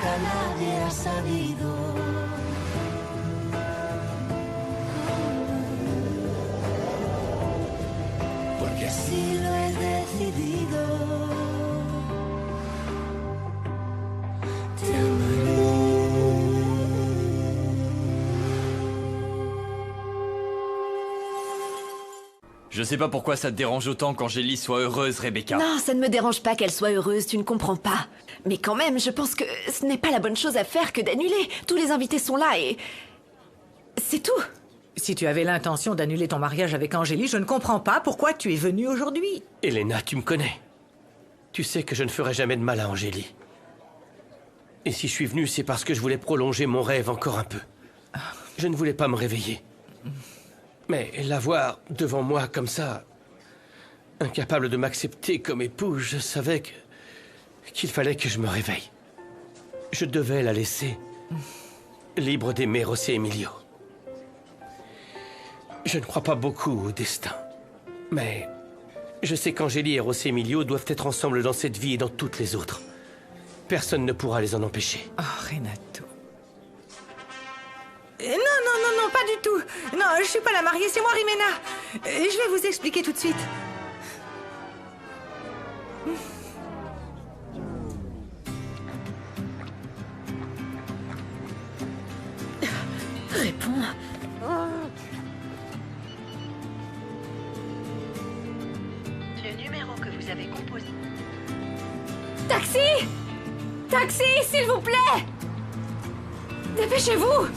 nunca nadie ha sabido. Porque así lo he decidido. Te amaré. Je sais pas pourquoi ça te dérange autant qu'Angélie soit heureuse, Rebecca. Non, ça ne me dérange pas qu'elle soit heureuse, tu ne comprends pas. Mais quand même, je pense que ce n'est pas la bonne chose à faire que d'annuler. Tous les invités sont là et... c'est tout. Si tu avais l'intention d'annuler ton mariage avec Angélie, je ne comprends pas pourquoi tu es venue aujourd'hui. Elena, tu me connais. Tu sais que je ne ferai jamais de mal à Angélie. Et si je suis venu, c'est parce que je voulais prolonger mon rêve encore un peu. Je ne voulais pas me réveiller. Mais la voir devant moi comme ça, incapable de m'accepter comme époux, je savais qu'il fallait que je me réveille. Je devais la laisser libre d'aimer José Emilio. Je ne crois pas beaucoup au destin. Mais je sais qu'Angélie et José Emilio doivent être ensemble dans cette vie et dans toutes les autres. Personne ne pourra les en empêcher. Oh, Renato. Non, pas du tout. Non, je suis pas la mariée, c'est moi, Rimena. Je vais vous expliquer tout de suite. Réponds. Le numéro que vous avez composé. Taxi! Taxi, s'il vous plaît! Dépêchez-vous!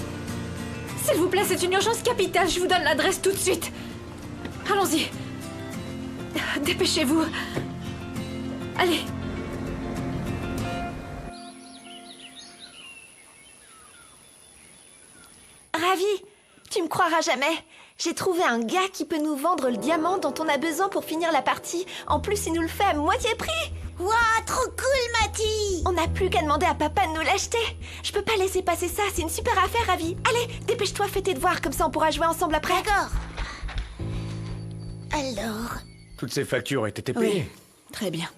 S'il vous plaît, c'est une urgence capitale, je vous donne l'adresse tout de suite. Allons-y. Dépêchez-vous. Allez. Ravi, tu me croiras jamais. J'ai trouvé un gars qui peut nous vendre le diamant dont on a besoin pour finir la partie. En plus, il nous le fait à moitié prix. Waouh, trop cool, Mati! On n'a plus qu'à demander à papa de nous l'acheter. Je peux pas laisser passer ça, c'est une super affaire, Ravi. Allez, dépêche-toi, fais tes devoirs, comme ça on pourra jouer ensemble après. D'accord. Alors... Toutes ces factures ont été payées. Oui, très bien.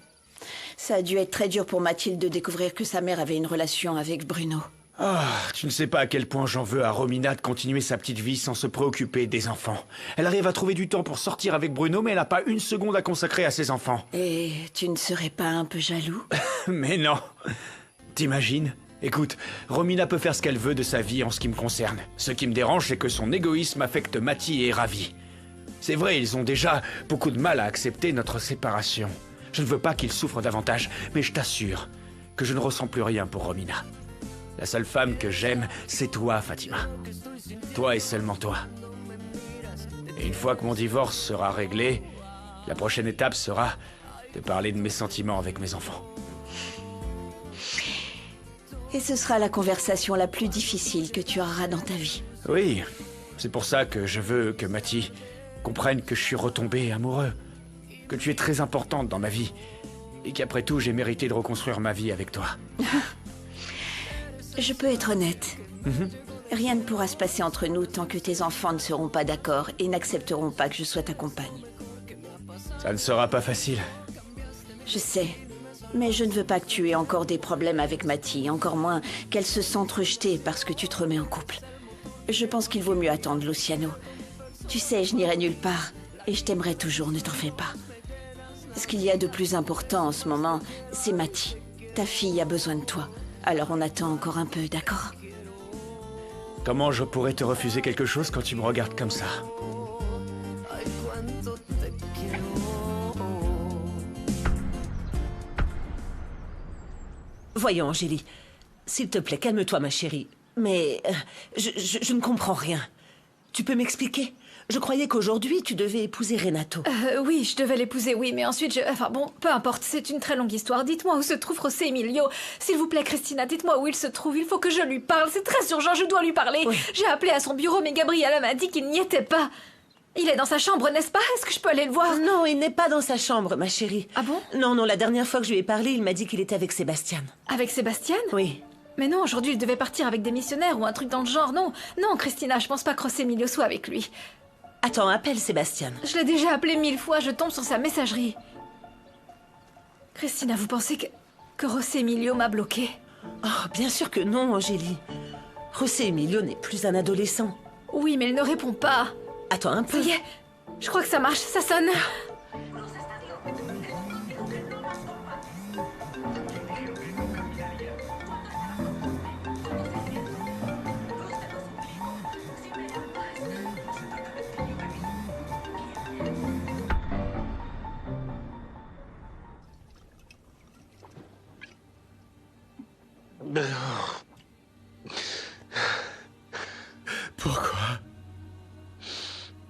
Ça a dû être très dur pour Mathilde de découvrir que sa mère avait une relation avec Bruno. Ah, tu ne sais pas à quel point j'en veux à Romina de continuer sa petite vie sans se préoccuper des enfants. Elle arrive à trouver du temps pour sortir avec Bruno, mais elle n'a pas une seconde à consacrer à ses enfants. Et tu ne serais pas un peu jaloux? Mais non. T'imagines? Écoute, Romina peut faire ce qu'elle veut de sa vie en ce qui me concerne. Ce qui me dérange, c'est que son égoïsme affecte Mati et Ravi. C'est vrai, ils ont déjà beaucoup de mal à accepter notre séparation. Je ne veux pas qu'ils souffrent davantage, mais je t'assure que je ne ressens plus rien pour Romina. La seule femme que j'aime, c'est toi, Fatima. Toi et seulement toi. Et une fois que mon divorce sera réglé, la prochaine étape sera de parler de mes sentiments avec mes enfants. Et ce sera la conversation la plus difficile que tu auras dans ta vie. Oui, c'est pour ça que je veux que Mati comprenne que je suis retombé amoureux, que tu es très importante dans ma vie, et qu'après tout, j'ai mérité de reconstruire ma vie avec toi. Je peux être honnête. Rien ne pourra se passer entre nous tant que tes enfants ne seront pas d'accord et n'accepteront pas que je sois ta compagne. Ça ne sera pas facile. Je sais, mais je ne veux pas que tu aies encore des problèmes avec Mati, encore moins qu'elle se sente rejetée parce que tu te remets en couple. Je pense qu'il vaut mieux attendre, Luciano. Tu sais, je n'irai nulle part et je t'aimerai toujours, ne t'en fais pas. Ce qu'il y a de plus important en ce moment, c'est Mati. Ta fille a besoin de toi. Alors on attend encore un peu, d'accord? Comment je pourrais te refuser quelque chose quand tu me regardes comme ça? Voyons, Angélie. S'il te plaît, calme-toi, ma chérie. Mais je ne comprends rien. Tu peux m'expliquer? Je croyais qu'aujourd'hui, tu devais épouser Renato. Oui, je devais l'épouser, oui, mais ensuite Enfin bon, peu importe, c'est une très longue histoire. Dites-moi où se trouve José Emilio. S'il vous plaît, Christina, dites-moi où il se trouve. Il faut que je lui parle, c'est très urgent, je dois lui parler. Oui. J'ai appelé à son bureau, mais Gabriela m'a dit qu'il n'y était pas. Il est dans sa chambre, n'est-ce pas? Est-ce que je peux aller le voir? Non, il n'est pas dans sa chambre, ma chérie. Ah bon? Non, la dernière fois que je lui ai parlé, il m'a dit qu'il était avec Sébastien. Avec Sébastien? Oui. Mais non, aujourd'hui, il devait partir avec des missionnaires ou un truc dans le genre. Non, Christina, je pense pas que José Emilio soit avec lui. Attends, appelle Sébastien. Je l'ai déjà appelé 1000 fois, je tombe sur sa messagerie. Christina, vous pensez que José Emilio m'a bloqué? Oh, bien sûr que non, Angélie. José Emilio n'est plus un adolescent. Oui, mais il ne répond pas. Attends un peu. Ça y est, je crois que ça marche, ça sonne.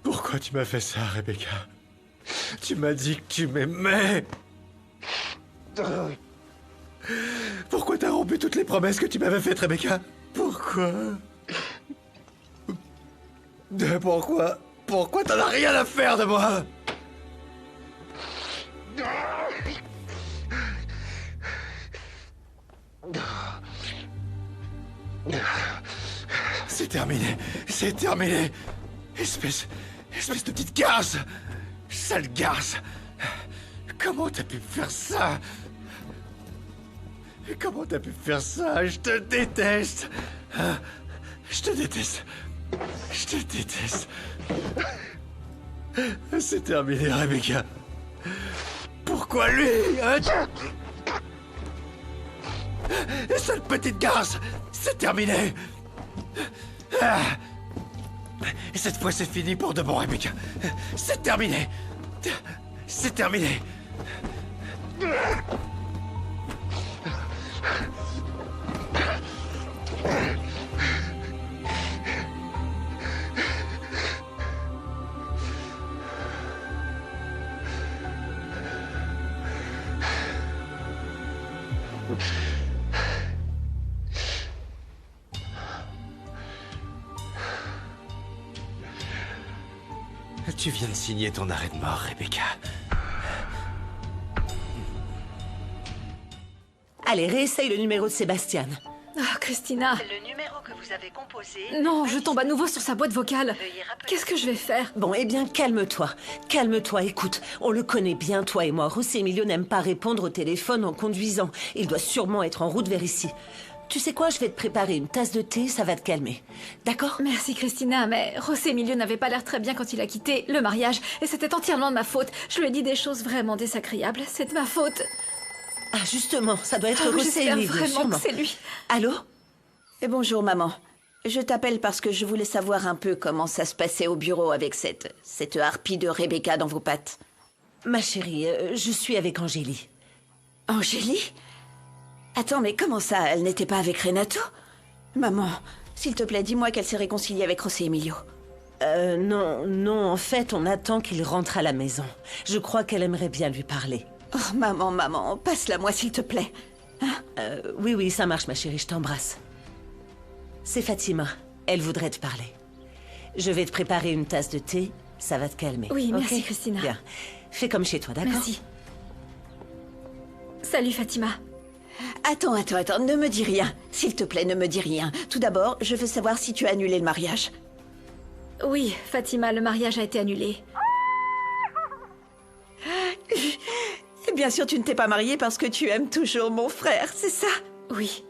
Pourquoi tu m'as fait ça, Rebecca? Tu m'as dit que tu m'aimais. Pourquoi t'as rompu toutes les promesses que tu m'avais faites, Rebecca? Pourquoi? Pourquoi t'en as rien à faire de moi? C'est terminé. C'est terminé. Espèce de petite garce. Sale garce. Comment t'as pu faire ça? Comment t'as pu faire ça? Je te déteste. Je te déteste. Je te déteste. C'est terminé, Rebecca. Pourquoi lui, hein? Sale petite garce. C'est terminé. Cette fois, c'est fini pour de bon, Rebecca. C'est terminé. C'est terminé. Tu viens de signer ton arrêt de mort, Rebecca. Allez, réessaye le numéro de Sébastien. Ah, Christina. Le numéro que vous avez composé... Non, je tombe à nouveau sur sa boîte vocale. Qu'est-ce que je vais faire? Bon, eh bien, calme-toi. Calme-toi, écoute. On le connaît bien, toi et moi. José Emilio n'aime pas répondre au téléphone en conduisant. Il doit sûrement être en route vers ici. Tu sais quoi, je vais te préparer une tasse de thé, ça va te calmer. D'accord? Merci, Christina, mais José Emilio n'avait pas l'air très bien quand il a quitté le mariage. Et c'était entièrement de ma faute. Je lui ai dit des choses vraiment désagréables. C'est de ma faute. Ah, justement, ça doit être José J'espère Emilio, vraiment sûrement. que c'est lui. Allô? Et bonjour, maman. Je t'appelle parce que je voulais savoir un peu comment ça se passait au bureau avec cette harpie de Rebecca dans vos pattes. Ma chérie, je suis avec Angélie. Angélie? Attends, mais comment ça? Elle n'était pas avec Renato? Maman, s'il te plaît, dis-moi qu'elle s'est réconciliée avec José Emilio. Non, en fait, on attend qu'il rentre à la maison. Je crois qu'elle aimerait bien lui parler. Oh, maman, passe-la moi, s'il te plaît. Hein? Oui, ça marche, ma chérie, je t'embrasse. C'est Fatima. Elle voudrait te parler. Je vais te préparer une tasse de thé. Ça va te calmer. Oui, merci, ok? Christina. Bien. Fais comme chez toi, d'accord? Merci. Salut, Fatima. Attends, ne me dis rien. S'il te plaît, ne me dis rien. Tout d'abord, je veux savoir si tu as annulé le mariage. Oui, Fatima, le mariage a été annulé. Et bien sûr, tu ne t'es pas mariée parce que tu aimes toujours mon frère, c'est ça? Oui.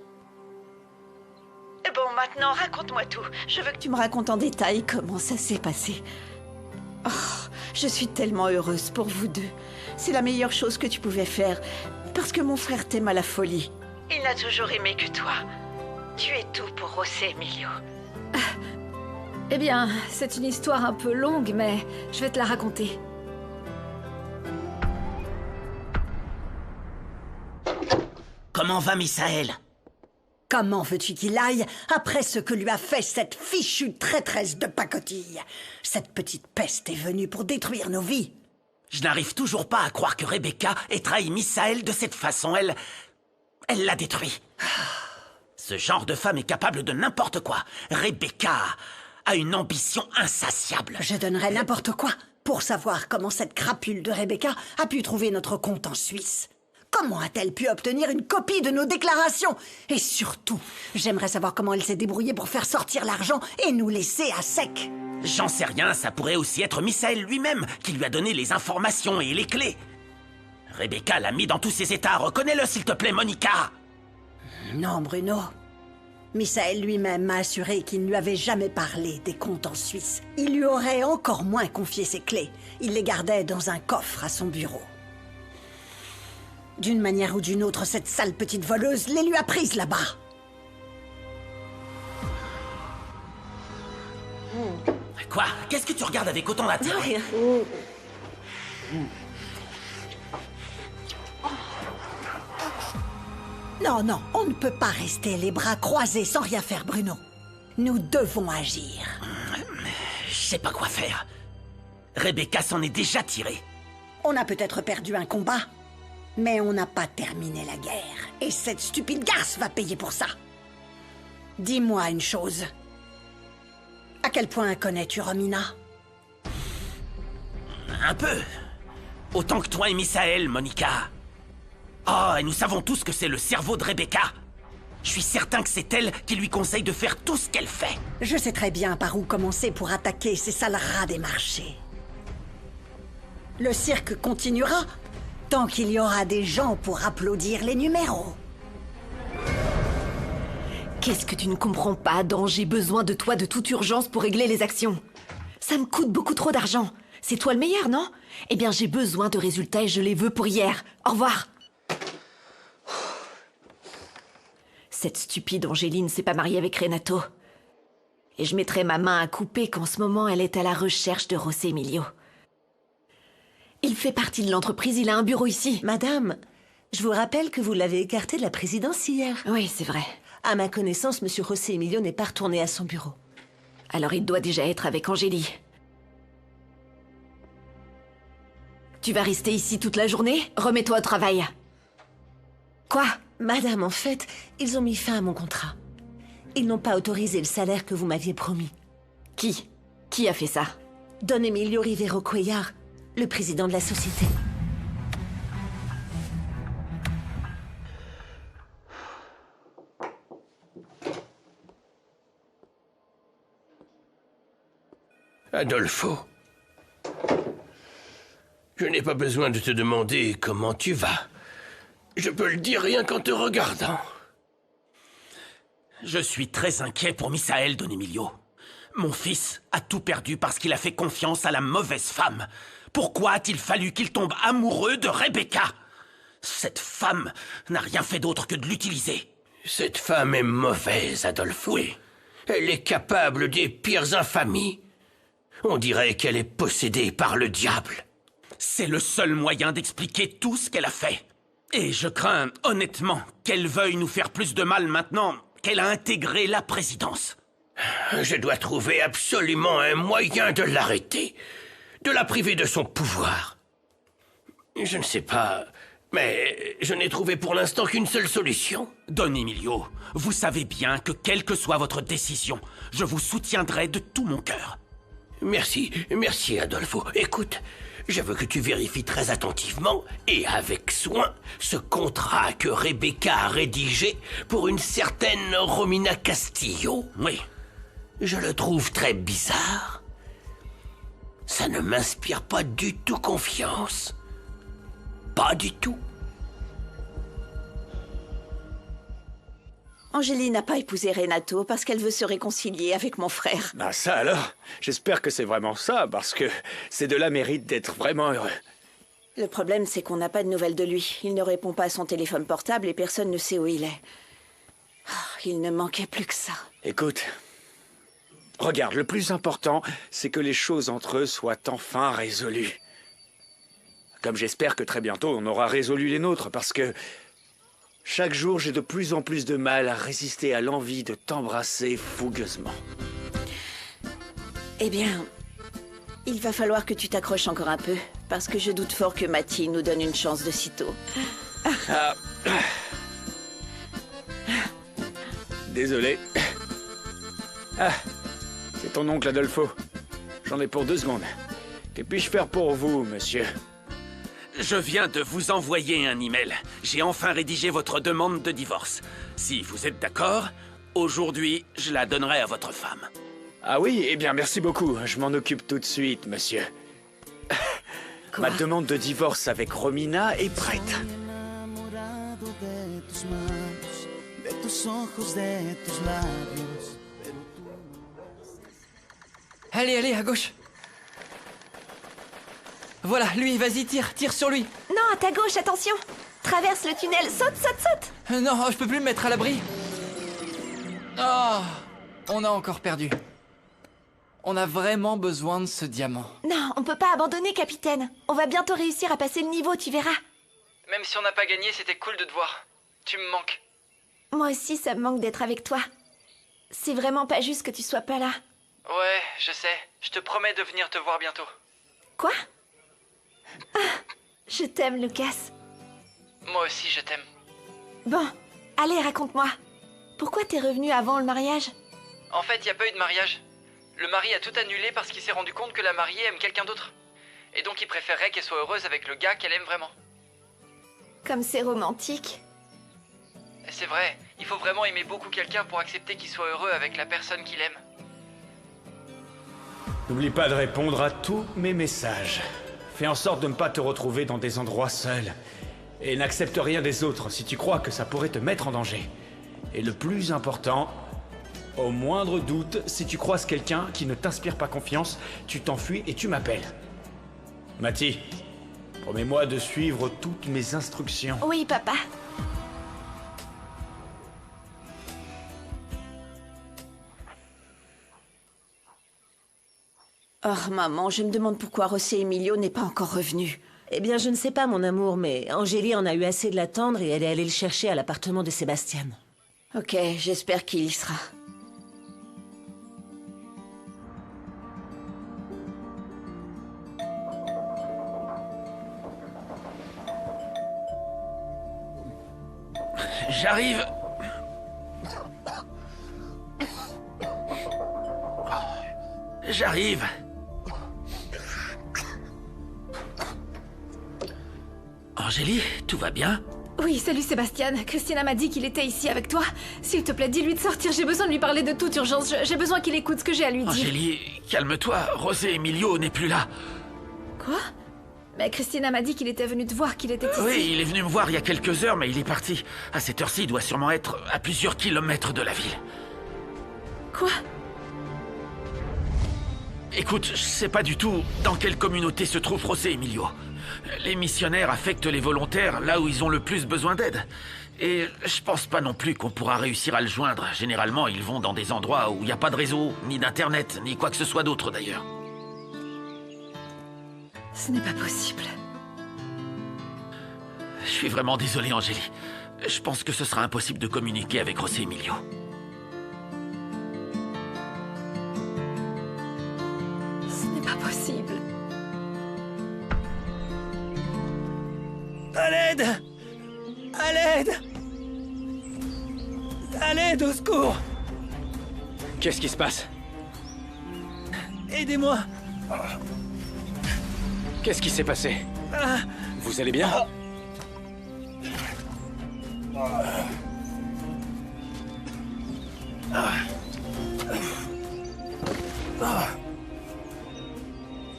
Bon, maintenant, raconte-moi tout. Je veux que tu me racontes en détail comment ça s'est passé. Oh, je suis tellement heureuse pour vous deux. C'est la meilleure chose que tu pouvais faire, parce que mon frère t'aime à la folie. Il n'a toujours aimé que toi. Tu es tout pour José Emilio. Eh bien, c'est une histoire un peu longue, mais je vais te la raconter. Comment va Misaël? Comment veux-tu qu'il aille après ce que lui a fait cette fichue traîtresse de pacotille? Cette petite peste est venue pour détruire nos vies. Je n'arrive toujours pas à croire que Rebecca ait trahi Misaël de cette façon. Elle l'a détruit. Ce genre de femme est capable de n'importe quoi. Rebecca a une ambition insatiable. Je donnerais n'importe quoi pour savoir comment cette crapule de Rebecca a pu trouver notre compte en Suisse. Comment a-t-elle pu obtenir une copie de nos déclarations? Et surtout, j'aimerais savoir comment elle s'est débrouillée pour faire sortir l'argent et nous laisser à sec. J'en sais rien, ça pourrait aussi être Misaël lui-même qui lui a donné les informations et les clés. Rebecca l'a mis dans tous ses états, reconnais-le s'il te plaît, Monica. Non, Bruno. Misaël lui-même m'a assuré qu'il ne lui avait jamais parlé des comptes en Suisse. Il lui aurait encore moins confié ses clés. Il les gardait dans un coffre à son bureau. D'une manière ou d'une autre, cette sale petite voleuse les lui a prises là-bas. Quoi? Qu'est-ce que tu regardes avec autant d'intérêt? Non, non, on ne peut pas rester les bras croisés sans rien faire, Bruno. Nous devons agir. Je sais pas quoi faire. Rebecca s'en est déjà tirée. On a peut-être perdu un combat, mais on n'a pas terminé la guerre. Et cette stupide garce va payer pour ça. Dis-moi une chose. À quel point connais-tu Romina? Un peu. Autant que toi et Misaël, Monica. Oh, et nous savons tous que c'est le cerveau de Rebecca. Je suis certain que c'est elle qui lui conseille de faire tout ce qu'elle fait. Je sais très bien par où commencer pour attaquer ces sales rats des marchés. Le cirque continuera tant qu'il y aura des gens pour applaudir les numéros. Qu'est-ce que tu ne comprends pas, Adam? J'ai besoin de toi de toute urgence pour régler les actions. Ça me coûte beaucoup trop d'argent. C'est toi le meilleur, non? Eh bien, j'ai besoin de résultats et je les veux pour hier. Au revoir. Cette stupide Angéline s'est pas mariée avec Renato. Et je mettrai ma main à couper qu'en ce moment, elle est à la recherche de José Emilio. Il fait partie de l'entreprise, il a un bureau ici. Madame, je vous rappelle que vous l'avez écarté de la présidence hier. Oui, c'est vrai. À ma connaissance, Monsieur José Emilio n'est pas retourné à son bureau. Alors il doit déjà être avec Angélie. Tu vas rester ici toute la journée? Remets-toi au travail. Quoi? Madame, en fait, ils ont mis fin à mon contrat. Ils n'ont pas autorisé le salaire que vous m'aviez promis. Qui? Qui a fait ça? Don Emilio Rivero Cuellar, le président de la société. Adolfo, je n'ai pas besoin de te demander comment tu vas. Je peux le dire rien qu'en te regardant. Je suis très inquiet pour Misaël, Don Emilio. Mon fils a tout perdu parce qu'il a fait confiance à la mauvaise femme. Pourquoi a-t-il fallu qu'il tombe amoureux de Rebecca? Cette femme n'a rien fait d'autre que de l'utiliser. Cette femme est mauvaise, Adolfo. Oui. Elle est capable des pires infamies. On dirait qu'elle est possédée par le diable. C'est le seul moyen d'expliquer tout ce qu'elle a fait. Et je crains, honnêtement, qu'elle veuille nous faire plus de mal maintenant qu'elle a intégré la présidence. Je dois trouver absolument un moyen de l'arrêter, de la priver de son pouvoir. Je ne sais pas, mais je n'ai trouvé pour l'instant qu'une seule solution. Don Emilio, vous savez bien que quelle que soit votre décision, je vous soutiendrai de tout mon cœur. Merci, merci Adolfo. Écoute, je veux que tu vérifies très attentivement et avec soin ce contrat que Rebecca a rédigé pour une certaine Romina Castillo. Oui. Je le trouve très bizarre. Ça ne m'inspire pas du tout confiance. Pas du tout. Angélie n'a pas épousé Renato parce qu'elle veut se réconcilier avec mon frère. Bah ça alors, j'espère que c'est vraiment ça, parce que c'est de la mérite d'être vraiment heureux. Le problème, c'est qu'on n'a pas de nouvelles de lui. Il ne répond pas à son téléphone portable et personne ne sait où il est. Oh, il ne manquait plus que ça. Écoute, regarde, le plus important, c'est que les choses entre eux soient enfin résolues. Comme j'espère que très bientôt on aura résolu les nôtres, parce que chaque jour j'ai de plus en plus de mal à résister à l'envie de t'embrasser fougueusement. Eh bien, il va falloir que tu t'accroches encore un peu, parce que je doute fort que Matty nous donne une chance de sitôt. Désolé. Ah, c'est ton oncle Adolfo. J'en ai pour 2 secondes. Que puis-je faire pour vous, monsieur? Je viens de vous envoyer un email. J'ai enfin rédigé votre demande de divorce. Si vous êtes d'accord, aujourd'hui, je la donnerai à votre femme. Ah oui? Eh bien, merci beaucoup. Je m'en occupe tout de suite, monsieur. Ma demande de divorce avec Romina est prête. los ojos de tus labios. Allez, allez, à gauche. Voilà, lui, vas-y, tire sur lui. Non, à ta gauche, attention. Traverse le tunnel, saute, saute, saute. Non, je peux plus me mettre à l'abri. Oh, on a encore perdu. On a vraiment besoin de ce diamant. Non, on peut pas abandonner, capitaine. On va bientôt réussir à passer le niveau, tu verras. Même si on n'a pas gagné, c'était cool de te voir. Tu me manques. Moi aussi, ça me manque d'être avec toi. C'est vraiment pas juste que tu sois pas là. Ouais, je sais. Je te promets de venir te voir bientôt. Quoi? Ah, je t'aime, Lucas. Moi aussi, je t'aime. Bon, allez, raconte-moi. Pourquoi t'es revenu avant le mariage? En fait, y a pas eu de mariage. Le mari a tout annulé parce qu'il s'est rendu compte que la mariée aime quelqu'un d'autre. Et donc il préférerait qu'elle soit heureuse avec le gars qu'elle aime vraiment. Comme c'est romantique. Et c'est vrai, il faut vraiment aimer beaucoup quelqu'un pour accepter qu'il soit heureux avec la personne qu'il aime. N'oublie pas de répondre à tous mes messages. Fais en sorte de ne pas te retrouver dans des endroits seuls. Et n'accepte rien des autres si tu crois que ça pourrait te mettre en danger. Et le plus important, au moindre doute, si tu croises quelqu'un qui ne t'inspire pas confiance, tu t'enfuis et tu m'appelles. Matty, promets-moi de suivre toutes mes instructions. Oui, papa. Oh, maman, je me demande pourquoi José Emilio n'est pas encore revenu. Eh bien, je ne sais pas, mon amour, mais Angélie en a eu assez de l'attendre et elle est allée le chercher à l'appartement de Sébastien. Ok, j'espère qu'il y sera. J'arrive. J'arrive. Angélie, tout va bien? Oui, salut Sébastien. Christina m'a dit qu'il était ici avec toi. S'il te plaît, dis-lui de sortir. J'ai besoin de lui parler de toute urgence. J'ai besoin qu'il écoute ce que j'ai à lui dire. Angélie, calme-toi. José Emilio n'est plus là. Quoi? Mais Christina m'a dit qu'il était venu te voir, qu'il était ici. Oui, il est venu me voir il y a quelques heures, mais il est parti. À cette heure-ci, il doit sûrement être à plusieurs kilomètres de la ville. Quoi? Écoute, je sais pas du tout dans quelle communauté se trouve José Emilio. Les missionnaires affectent les volontaires là où ils ont le plus besoin d'aide. Et je pense pas non plus qu'on pourra réussir à le joindre. Généralement, ils vont dans des endroits où il n'y a pas de réseau, ni d'internet, ni quoi que ce soit d'autre d'ailleurs. Ce n'est pas possible. Je suis vraiment désolé, Angélie. Je pense que ce sera impossible de communiquer avec José Emilio. Ce n'est pas possible. À l'aide! À l'aide! À l'aide, au secours! Qu'est-ce qui se passe? Aidez-moi! Qu'est-ce qui s'est passé? Vous allez bien?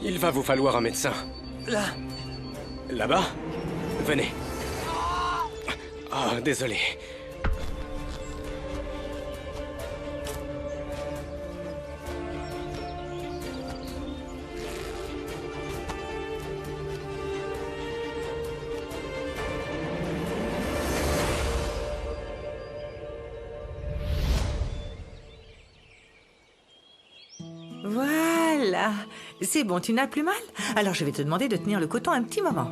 Il va vous falloir un médecin. Là. Là-bas? Venez. Oh, désolé. Voilà. C'est bon, tu n'as plus mal? Alors je vais te demander de tenir le coton un petit moment.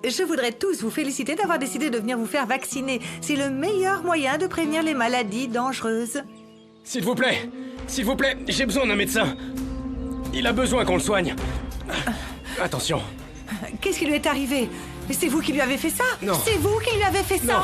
Je voudrais tous vous féliciter d'avoir décidé de venir vous faire vacciner. C'est le meilleur moyen de prévenir les maladies dangereuses. S'il vous plaît, j'ai besoin d'un médecin. Il a besoin qu'on le soigne. Attention. Qu'est-ce qui lui est arrivé? C'est vous qui lui avez fait ça? Non. C'est vous qui lui avez fait ça? Non.